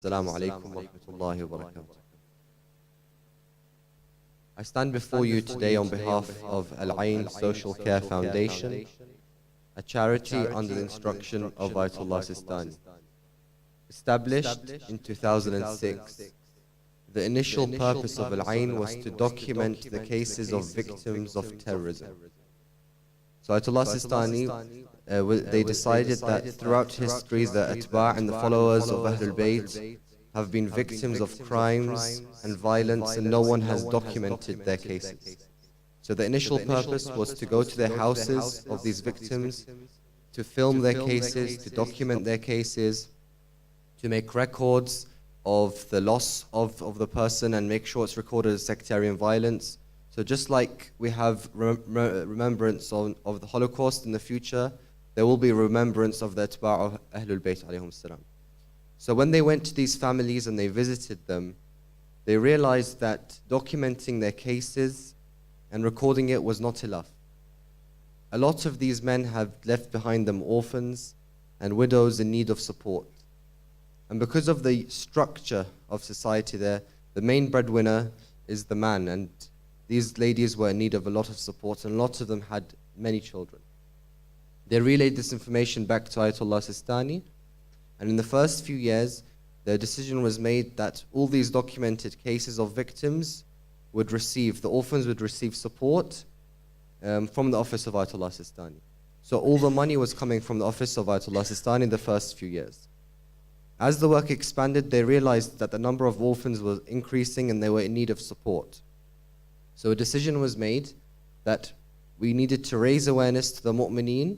Assalamu alaikum wa rahmatullahi wa barakatuh. I stand before you today on behalf of Al-Ain Social Care Foundation, a charity under the instruction of Ayatollah Sistani. Established in 2006, the initial purpose of Al-Ain was to document the cases of victims of terrorism. So Ayatollah Sistani, they decided that throughout history the Atba' and the followers of Ahlul Bayt have been victims of crimes and violence, and no one has documented their cases. So the initial purpose was to go to their houses of these victims, to film their cases, to document their cases, to make records of the loss of the person and make sure it's recorded as sectarian violence. So just like we have remembrance of the Holocaust in the future, there will be remembrance of the Atba' of Ahlul Bayt alayhum salam. So when they went to these families and they visited them, they realized that documenting their cases and recording it was not enough. A lot of these men have left behind them orphans and widows in need of support. And because of the structure of society there, the main breadwinner is the man, and these ladies were in need of a lot of support, and lots of them had many children. They relayed this information back to Ayatollah Sistani, and in the first few years, the decision was made that all these documented cases of victims would receive, the orphans would receive support from the office of Ayatollah Sistani. So all the money was coming from the office of Ayatollah Sistani in the first few years. As the work expanded, they realized that the number of orphans was increasing and they were in need of support. So a decision was made that we needed to raise awareness to the mu'mineen,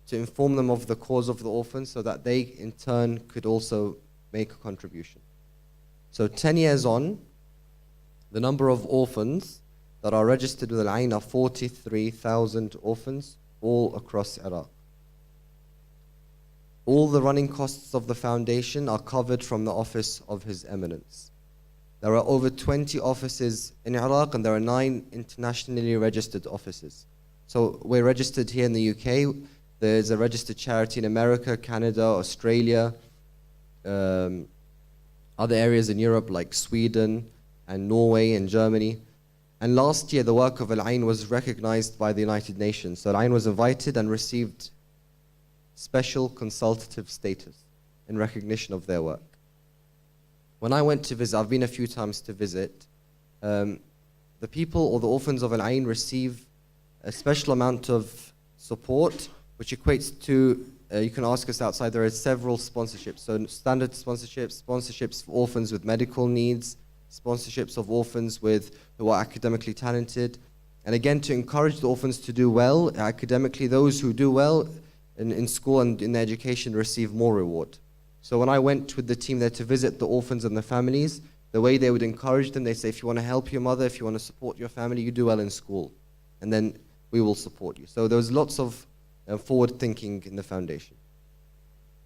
to inform them of the cause of the orphans so that they in turn could also make a contribution. So 10 years on, the number of orphans that are registered with Al-Ain are 43,000 orphans all across Iraq. All the running costs of the foundation are covered from the office of His Eminence. There are over 20 offices in Iraq and there are 9 internationally registered offices. So we're registered here in the UK. There's a registered charity in America, Canada, Australia, other areas in Europe like Sweden and Norway and Germany. And last year, the work of Al-Ain was recognized by the United Nations. So Al-Ain was invited and received special consultative status in recognition of their work. When I went to visit, I've been a few times to visit, the people or the orphans of Al-Ain receive a special amount of support, which equates to, you can ask us outside, there are several sponsorships. So standard sponsorships for orphans with medical needs, sponsorships of orphans who are academically talented. And again, to encourage the orphans to do well academically, those who do well in school and in their education receive more reward. So when I went with the team there to visit the orphans and the families, the way they would encourage them, they say, if you want to help your mother, if you want to support your family, you do well in school, and then we will support you. So there was lots of forward thinking in the foundation.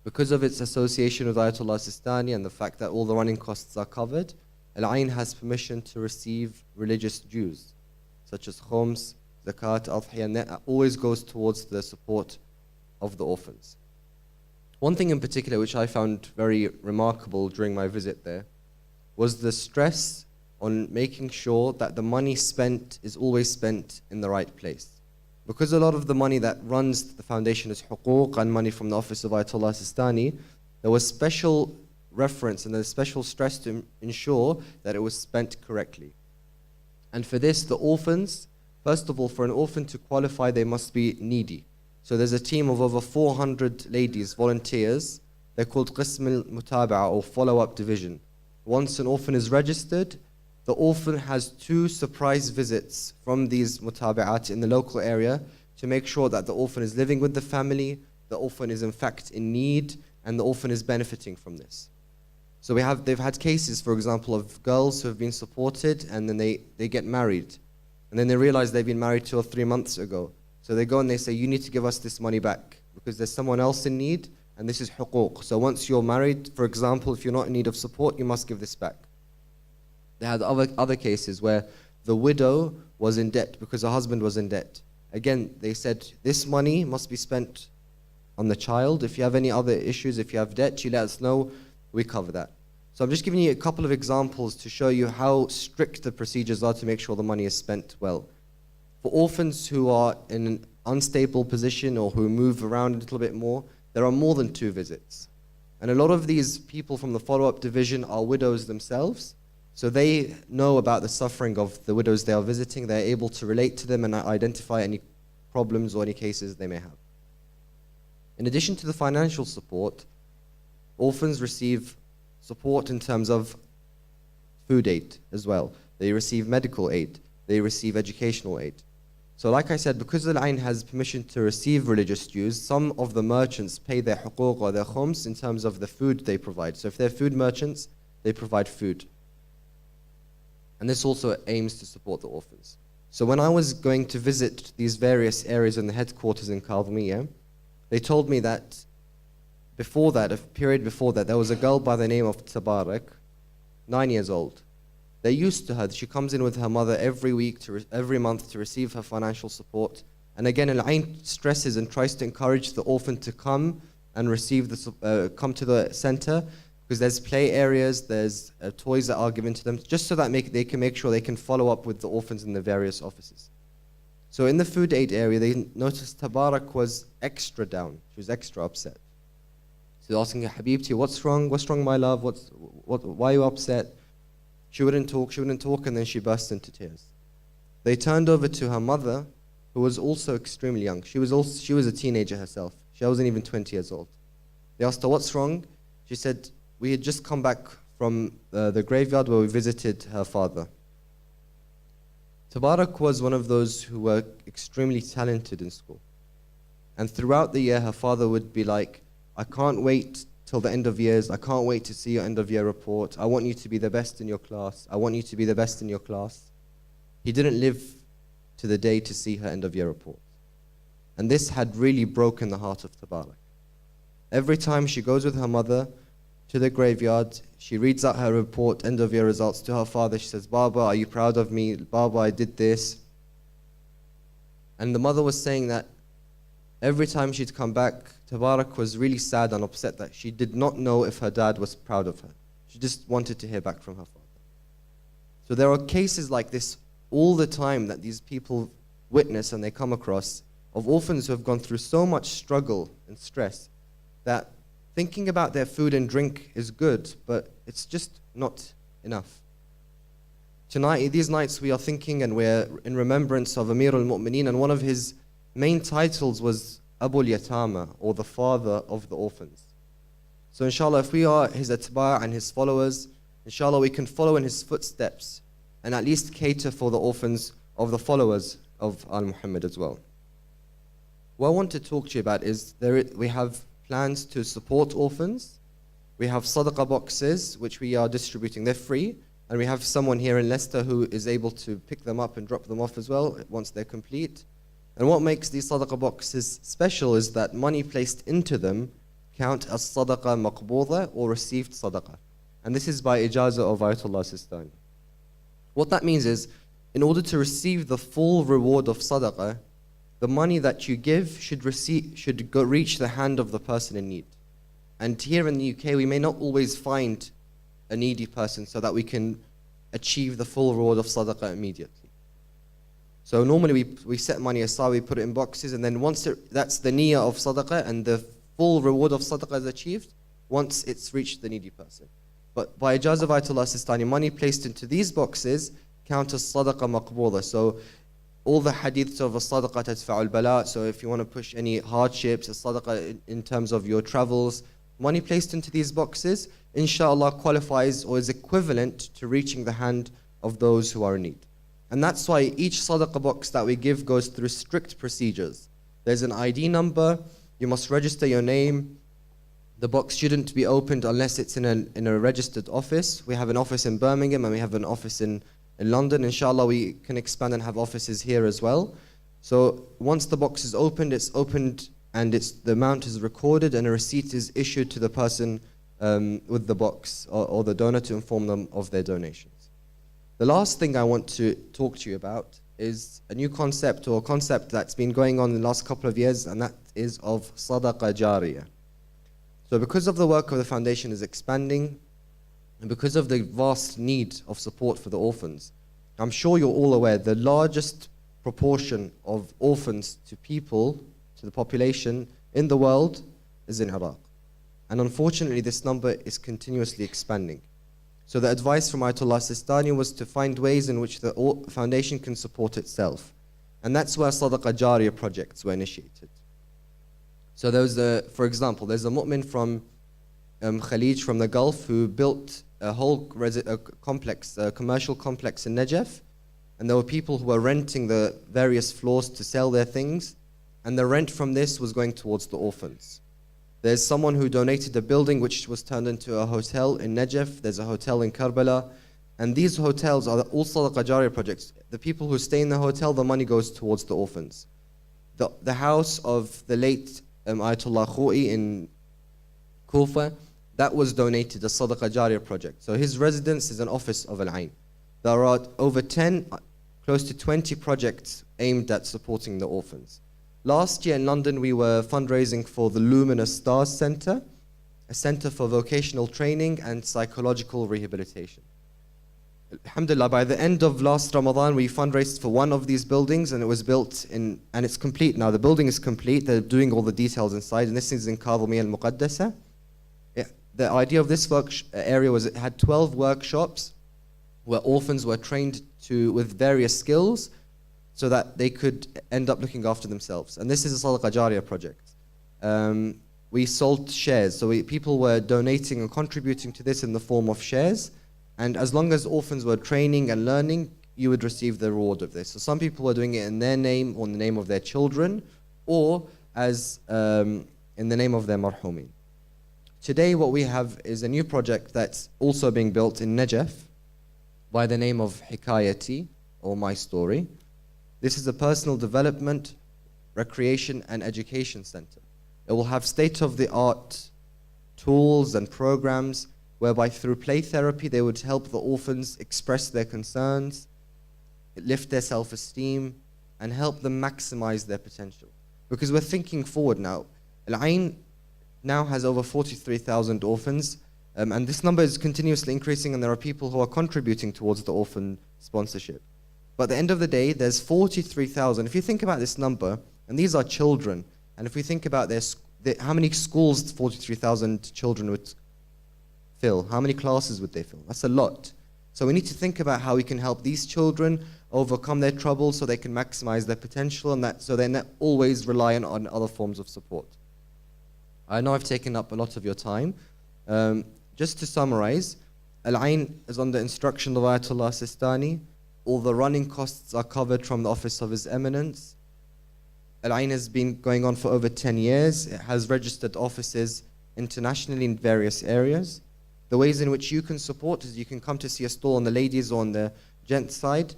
Because of its association with Ayatollah Sistani and the fact that all the running costs are covered, Al-Ain has permission to receive religious dues, such as khums, zakat, adhiyah, and that always goes towards the support of the orphans. One thing in particular which I found very remarkable during my visit there was the stress on making sure that the money spent is always spent in the right place. Because a lot of the money that runs the foundation is huquq and money from the office of Ayatollah Sistani, there was special reference and there's special stress to ensure that it was spent correctly. And for this, the orphans, first of all, for an orphan to qualify, they must be needy. So there's a team of over 400 ladies, volunteers. They're called Qism al-Mutaba'a, or follow-up division. Once an orphan is registered, the orphan has 2 surprise visits from these mutaba'at in the local area to make sure that the orphan is living with the family, the orphan is in fact in need, and the orphan is benefiting from this. So they've had cases, for example, of girls who have been supported and then they get married. And then they realize they've been married 2 or 3 months ago. So they go and they say, you need to give us this money back because there's someone else in need and this is huquq. So once you're married, for example, if you're not in need of support, you must give this back. They had other cases where the widow was in debt because her husband was in debt. Again, they said, this money must be spent on the child. If you have any other issues, if you have debt, you let us know, we cover that. So I'm just giving you a couple of examples to show you how strict the procedures are to make sure the money is spent well. For orphans who are in an unstable position or who move around a little bit more, there are more than 2 visits. And a lot of these people from the follow-up division are widows themselves, so they know about the suffering of the widows they are visiting. They're able to relate to them and identify any problems or any cases they may have. In addition to the financial support, orphans receive support in terms of food aid as well. They receive medical aid. They receive educational aid. So like I said, because Al-Ain has permission to receive religious dues, some of the merchants pay their huquq or their khums in terms of the food they provide. So if they're food merchants, they provide food. And this also aims to support the orphans. So when I was going to visit these various areas in the headquarters in Kadhimiya, they told me that before that, a period before that, there was a girl by the name of Tabarak, 9 years old. They're used to her. She comes in with her mother every week, every month to receive her financial support. And again, Al-Ain stresses and tries to encourage the orphan to come and receive come to the center, because there's play areas, there's toys that are given to them, just so that they can make sure they can follow up with the orphans in the various offices. So in the food aid area, they noticed Tabarak was extra down. She was extra upset. So they're asking her, Habibti, what's wrong? What's wrong, my love? Why are you upset? She wouldn't talk, and then she burst into tears. They turned over to her mother, who was also extremely young. She was a teenager herself. She wasn't even 20 years old. They asked her, what's wrong? She said, we had just come back from the graveyard where we visited her father. Tabarak was one of those who were extremely talented in school. And throughout the year, her father would be like, I can't wait till the end of years. I can't wait to see your end of year report. I want you to be the best in your class. I want you to be the best in your class. He didn't live to the day to see her end of year report. And this had really broken the heart of Tabarak. Every time she goes with her mother to the graveyard, she reads out her report, end of year results, to her father. She says, Baba, are you proud of me? Baba, I did this. And the mother was saying that every time she'd come back, Tabarak was really sad and upset that she did not know if her dad was proud of her. She just wanted to hear back from her father. So there are cases like this all the time that these people witness and they come across, of orphans who have gone through so much struggle and stress that thinking about their food and drink is good, but it's just not enough. Tonight, these nights, we are thinking and we're in remembrance of Amir al-Mu'mineen, and one of his main titles was Abu al-Yatama, or the father of the orphans. So inshallah, if we are his atba' and his followers, inshallah we can follow in his footsteps and at least cater for the orphans of the followers of Al-Muhammad as well. What I want to talk to you about is we have plans to support orphans. We have sadaqah boxes which we are distributing. They're free, and we have someone here in Leicester who is able to pick them up and drop them off as well once they're complete. And what makes these sadaqah boxes special is that money placed into them count as sadaqah maqbooda, or received sadaqah. And this is by ijazah of Ayatollah Sistani. What that means is, in order to receive the full reward of sadaqah, the money that you give should reach the hand of the person in need. And here in the UK, we may not always find a needy person so that we can achieve the full reward of sadaqah immediately. So normally we set money aside, we put it in boxes, and then once that's the niyyah of sadaqah and the full reward of sadaqah is achieved, once it's reached the needy person. But by ijazah of Ayatollah Sistani, money placed into these boxes count as sadaqah maqbooda. So all the hadiths of a sadaqah tadfa'ul bala, so if you want to push any hardships, a sadaqah in terms of your travels, money placed into these boxes, inshallah qualifies or is equivalent to reaching the hand of those who are in need. And that's why each sadaqah box that we give goes through strict procedures. There's an ID number, you must register your name. The box shouldn't be opened unless it's in a registered office. We have an office in Birmingham and we have an office in London. Inshallah, we can expand and have offices here as well. So once the box is opened, it's opened and the amount is recorded and a receipt is issued to the person with the box or the donor to inform them of their donations. The last thing I want to talk to you about is a new concept, or a concept that's been going on in the last couple of years, and that is of sadaqah jariyah. So because of the work of the foundation is expanding, And because of the vast need of support for the orphans, I'm sure you're all aware the largest proportion of orphans to people, to the population in the world is in Iraq. And unfortunately, this number is continuously expanding. So the advice from Ayatollah Sistani was to find ways in which the foundation can support itself. And that's where Sadaqah Jariyah projects were initiated. So there was for example, there's a mu'min from Khalij, from the Gulf, who built a whole commercial complex in Najaf. And there were people who were renting the various floors to sell their things. And the rent from this was going towards the orphans. There's someone who donated a building which was turned into a hotel in Najaf. There's a hotel in Karbala. And these hotels are all Sadaqah Jariyah projects. The people who stay in the hotel, the money goes towards the orphans. The house of the late Ayatollah Khoi in Kufa, that was donated as Sadaqah Jariyah project. So his residence is an office of Al-Ain. There are over 10, close to 20 projects aimed at supporting the orphans. Last year in London, we were fundraising for the Luminous Stars Centre, a centre for vocational training and psychological rehabilitation. Alhamdulillah, by the end of last Ramadan, we fundraised for one of these buildings, and it was built in, and it's complete now. The building is complete. They're doing all the details inside, and this is in Kadhimiya al-Muqaddasa. The idea of this area was it had 12 workshops where orphans were trained with various skills so that they could end up looking after themselves. And this is a Sadaqah Jariyah project. We sold shares, so people were donating and contributing to this in the form of shares. And as long as orphans were training and learning, you would receive the reward of this. So some people were doing it in their name or in the name of their children, or as in the name of their marhumin. Today what we have is a new project that's also being built in Najaf by the name of Hikayati, or My Story. This is a personal development, recreation and education center. It will have state-of-the-art tools and programs whereby through play therapy they would help the orphans express their concerns, lift their self-esteem, and help them maximize their potential. Because we're thinking forward now. Al-Ain now has over 43,000 orphans, and this number is continuously increasing, and there are people who are contributing towards the orphan sponsorship. But at the end of the day, there's 43,000. If you think about this number, and these are children, and if we think about how many schools 43,000 children would fill, how many classes would they fill? That's a lot. So we need to think about how we can help these children overcome their troubles so they can maximize their potential, and so they're not always reliant on other forms of support. I know I've taken up a lot of your time. Just to summarize, Al-Ain is under instruction of Ayatollah Sistani. All the running costs are covered from the Office of His Eminence. Al-Ain has been going on for over 10 years. It has registered offices internationally in various areas. The ways in which you can support is you can come to see a stall on the ladies or on the gents side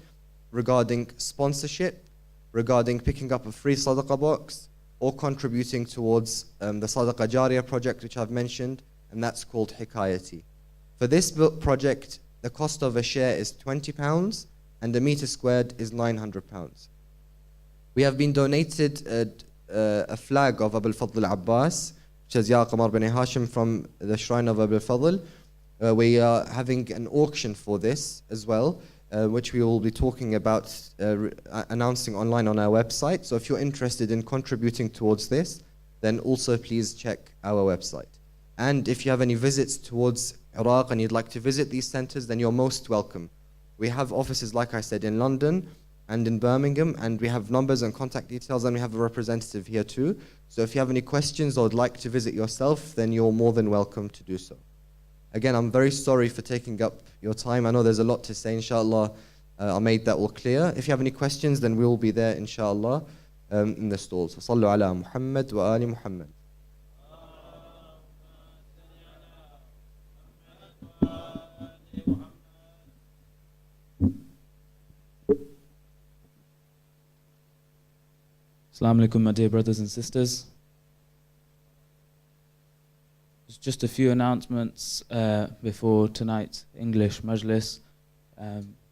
regarding sponsorship, regarding picking up a free sadaqah box, or contributing towards the Sadaqah Jariyah project which I've mentioned, and that's called Hikayati. For this project, the cost of a share is £20 and a meter squared is £900. We have been donated a flag of Abu al-Fadl Abbas, which is Ya Qamar bin Hashim, from the shrine of Abu al-Fadl. We are having an auction for this as well, which we will be talking about, announcing online on our website. So if you're interested in contributing towards this, then also please check our website. And if you have any visits towards Iraq and you'd like to visit these centers, then you're most welcome. We have offices, like I said, in London and in Birmingham, and we have numbers and contact details, and we have a representative here too. So if you have any questions or would like to visit yourself, then you're more than welcome to do so. Again, I'm very sorry for taking up your time. I know there's a lot to say, inshallah. I made that all clear. If you have any questions, then we will be there, inshallah, in the stalls. Sallu ala Muhammad wa ali Muhammad. Assalamu alaikum, my dear brothers and sisters. Just a few announcements before tonight's English majlis.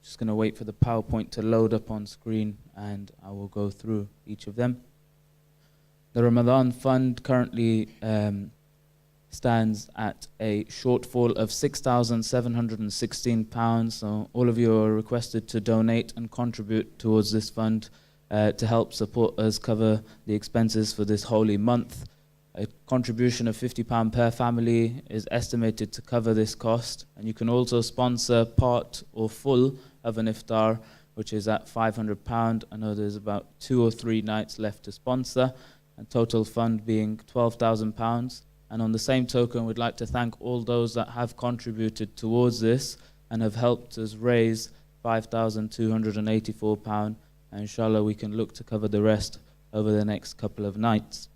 Just going to wait for the PowerPoint to load up on screen and I will go through each of them. The Ramadan Fund currently stands at a shortfall of £6,716. So all of you are requested to donate and contribute towards this fund to help support us cover the expenses for this holy month. A contribution of £50 per family is estimated to cover this cost, and you can also sponsor part or full of an iftar, which is at £500. I know there's about 2 or 3 nights left to sponsor, and total fund being £12,000. And on the same token, we'd like to thank all those that have contributed towards this and have helped us raise £5,284. And inshallah, we can look to cover the rest over the next couple of nights.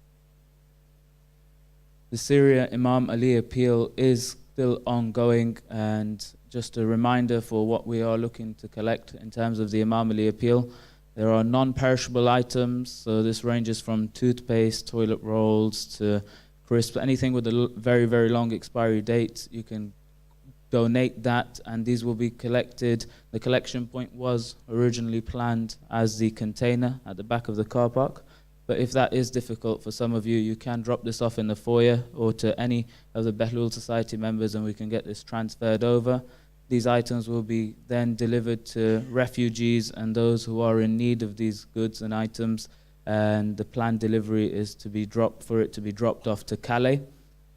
The Syria Imam Ali appeal is still ongoing, and just a reminder for what we are looking to collect in terms of the Imam Ali appeal. There are non-perishable items, so this ranges from toothpaste, toilet rolls to crisps, anything with a very, very long expiry date. You can donate that, and these will be collected. The collection point was originally planned as the container at the back of the car park. But if that is difficult for some of you, you can drop this off in the foyer or to any of the Behlul Society members, and we can get this transferred over. These items will be then delivered to refugees and those who are in need of these goods and items, and the planned delivery is to be dropped off to Calais.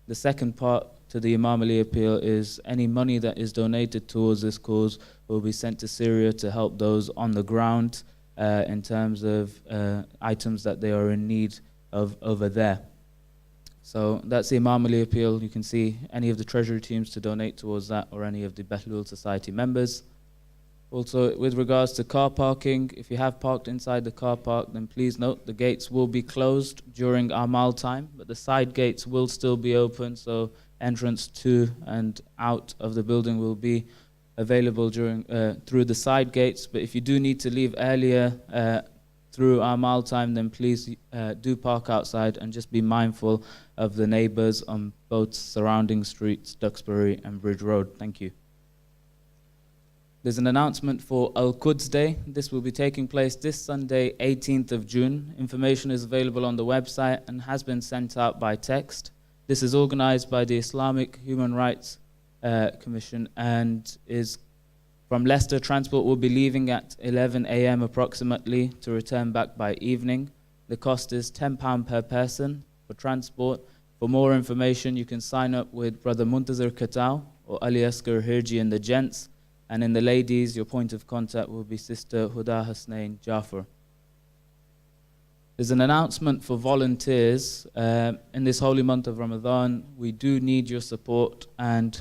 The second part to the Imam Ali appeal is any money that is donated towards this cause will be sent to Syria to help those on the ground in terms of items that they are in need of over there. So that's the Imam Ali appeal. You can see any of the treasury teams to donate towards that, or any of the Behlul Society members. Also, with regards to car parking, if you have parked inside the car park, then please note the gates will be closed during Amal time, but the side gates will still be open, so entrance to and out of the building will be available during through the side gates. But if you do need to leave earlier through Amal time, then please do park outside, and just be mindful of the neighbours on both surrounding streets, Duxbury and Bridge Road. Thank you. There's an announcement for Al-Quds Day. This will be taking place this Sunday, 18th of June. Information is available on the website and has been sent out by text. This is organized by the Islamic Human Rights Commission and is from Leicester. Transport will be leaving at 11 a.m. approximately to return back by evening. The cost is £10 per person for transport. For more information, you can sign up with Brother Muntazir Katau or Ali Asghar Hirji in the gents. And in the ladies, your point of contact will be Sister Huda Hasnain Jafar. There's an announcement for volunteers. In this holy month of Ramadan, we do need your support, and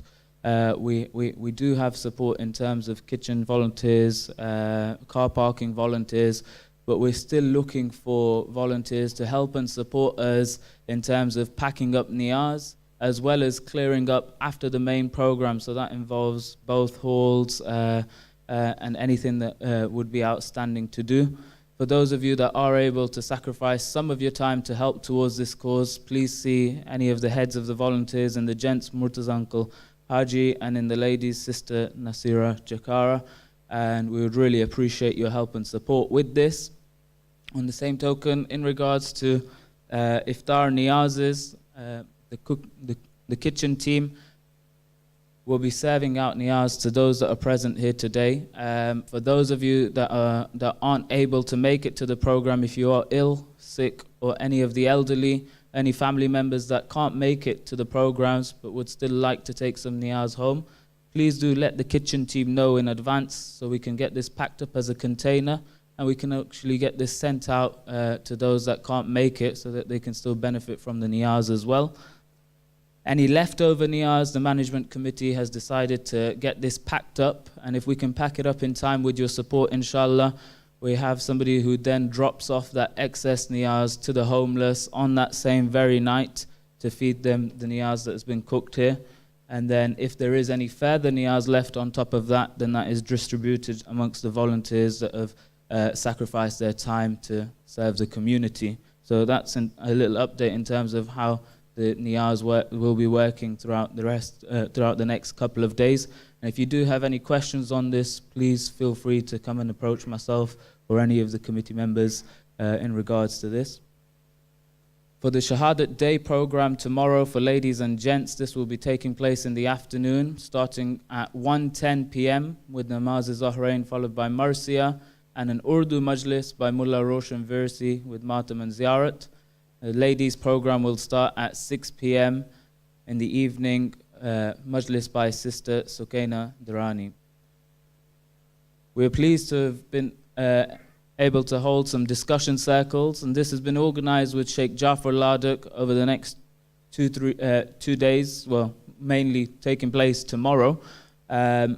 we do have support in terms of kitchen volunteers, car parking volunteers, but we're still looking for volunteers to help and support us in terms of packing up niyaz, as well as clearing up after the main program. So that involves both halls and anything that would be outstanding to do. For those of you that are able to sacrifice some of your time to help towards this cause, please see any of the heads of the volunteers. In the gents, Murtaza Uncle Haji, and in the ladies, Sister Nasira Jakara. And we would really appreciate your help and support with this. On the same token, in regards to iftar niyazes, the kitchen team will be serving out niyaz to those that are present here today. For those of you that aren't able to make it to the program, if you are ill, sick, or any of the elderly, any family members that can't make it to the programs but would still like to take some niyaz home, please do let the kitchen team know in advance so we can get this packed up as a container, and we can actually get this sent out to those that can't make it so that they can still benefit from the niyaz as well. Any leftover niyaz, the management committee has decided to get this packed up, and if we can pack it up in time with your support, inshallah, we have somebody who then drops off that excess niyaz to the homeless on that same very night to feed them the niyaz that has been cooked here. And then if there is any further niyaz left on top of that, then that is distributed amongst the volunteers that have sacrificed their time to serve the community. So that's a little update in terms of how the niyaz will be working throughout the next couple of days. And if you do have any questions on this, please feel free to come and approach myself or any of the committee members in regards to this. For the Shahadat Day program tomorrow for ladies and gents, this will be taking place in the afternoon, starting at 1:10 p.m. with Namaz Zahrain followed by Marsiya, and an Urdu Majlis by Mullah Roshan Versi with Matam and Ziyarat. The ladies program will start at 6 p.m. in the evening, Majlis by Sister Sukaina Durrani. We are pleased to have been able to hold some discussion circles, and this has been organized with Sheikh Jafar Laduk over the next 2 days, well, mainly taking place tomorrow.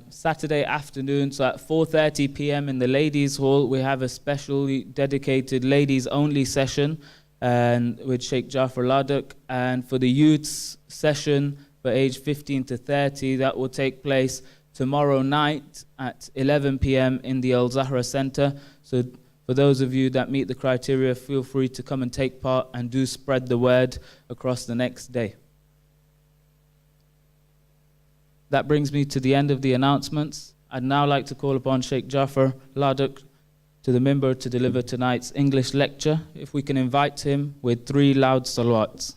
Saturday afternoon, so at 4:30 p.m. in the ladies hall, we have a specially dedicated ladies only session and with Sheikh Jafar Laduk, and for the youths session for age 15 to 30, that will take place tomorrow night at 11 p.m. in the Al Zahra Center. So for those of you that meet the criteria, feel free to come and take part, and do spread the word across the next day. That brings me to the end of the announcements. I'd now like to call upon Sheikh Jafar Laduk to the minbar to deliver tonight's English lecture. If we can invite him with 3 loud salawats.